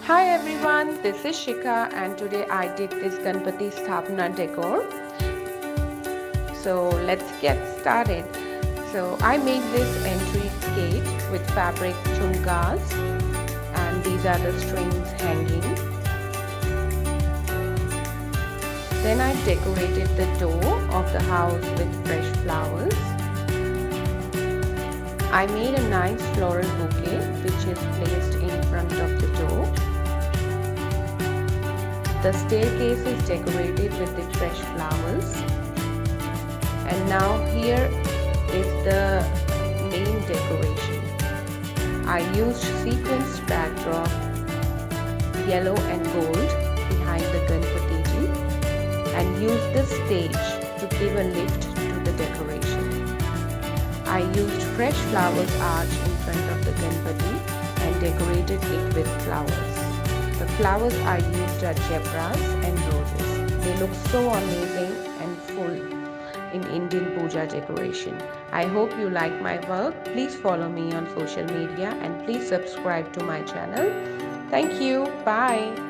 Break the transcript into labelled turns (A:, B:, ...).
A: Hi everyone, this is Shikhaa and today I did this Ganpati Sthapana decor. So let's get started. So I made this entry gate with fabric jumkas and these are the strings hanging. Then I decorated the door of the house with fresh flowers. I made a nice floral bouquet which is placed in front of the door. The staircase is decorated with the fresh flowers. And now here is the main decoration. I used sequenced backdrop, yellow and gold behind the Ganpati ji and used the stage to give a lift to the decoration. I used fresh flowers arch in front of the Ganpati and decorated it with flowers. The flowers I used are Gebras and Roses. They look so amazing and full in Indian Puja decoration. I hope you like my work. Please follow me on social media and please subscribe to my channel. Thank you. Bye.